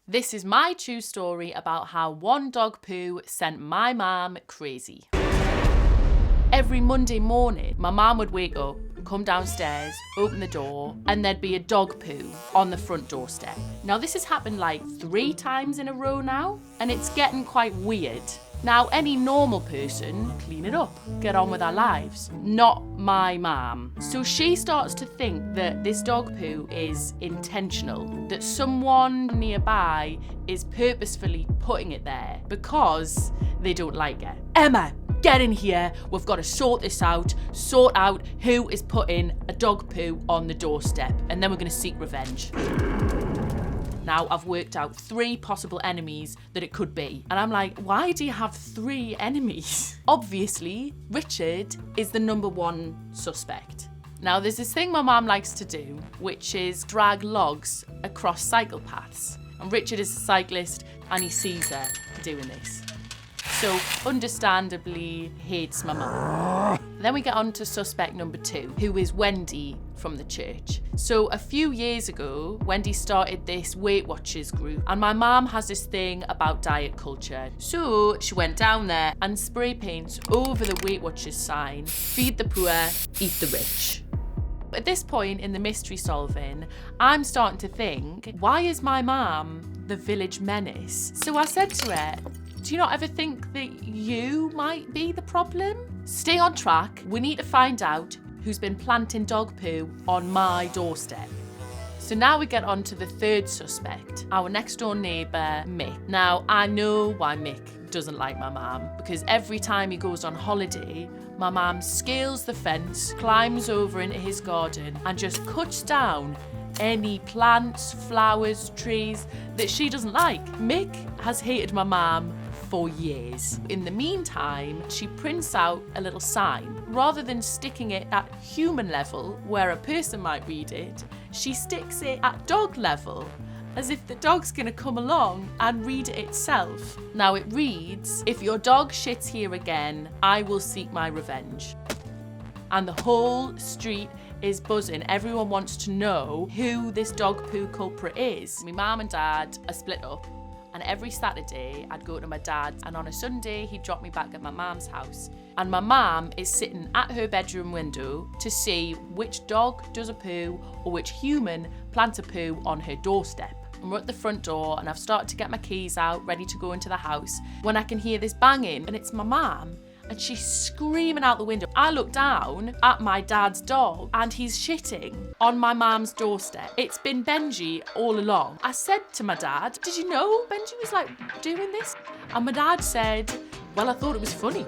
This is my true story about how one dog poo sent my mum crazy. Every Monday morning, my mum would wake up, come downstairs, open the door, and there'd be a dog poo on the front doorstep. Now, this has happened like 3 times in a row now, and it's getting quite weird. Now, any normal person, clean it up, get on with our lives. Not my mum. So she starts to think that this dog poo is intentional, that someone nearby is purposefully putting it there because they don't like it. Emma, get in here, we've got to sort this out, sort out who is putting a dog poo on the doorstep, and then we're going to seek revenge. Now, I've worked out 3 possible enemies that it could be. And I'm like, why do you have 3 enemies? Obviously, Richard is the number 1 suspect. Now, there's this thing my mum likes to do, which is drag logs across cycle paths. And Richard is a cyclist and he sees her doing this. So, understandably, hates my mum. Then we get on to suspect number 2, who is Wendy from the church. So, a few years ago, Wendy started this Weight Watchers group, and my mum has this thing about diet culture. So, she went down there and spray paints over the Weight Watchers sign, feed the poor, eat the rich. At this point in the mystery solving, I'm starting to think, why is my mum the village menace? So I said to her, do you not ever think that you might be the problem? Stay on track. We need to find out who's been planting dog poo on my doorstep. So now we get on to the 3rd suspect, our next door neighbour, Mick. Now, I know why Mick doesn't like my mum, because every time he goes on holiday, my mum scales the fence, climbs over into his garden and just cuts down any plants, flowers, trees that she doesn't like. Mick has hated my mum for years. In the meantime, she prints out a little sign. Rather than sticking it at human level, where a person might read it, she sticks it at dog level, as if the dog's gonna come along and read it itself. Now it reads, if your dog shits here again, I will seek my revenge. And the whole street is buzzing. Everyone wants to know who this dog poo culprit is. My mum and dad are split up, and every Saturday I'd go to my dad's, and on a Sunday he'd drop me back at my mum's house. And my mum is sitting at her bedroom window to see which dog does a poo or which human plants a poo on her doorstep. And we're at the front door and I've started to get my keys out, ready to go into the house, when I can hear this banging, and it's my mum. And she's screaming out the window. I look down at my dad's dog and he's shitting on my mum's doorstep. It's been Benji all along. I said to my dad, did you know Benji was like doing this? And my dad said, well, I thought it was funny.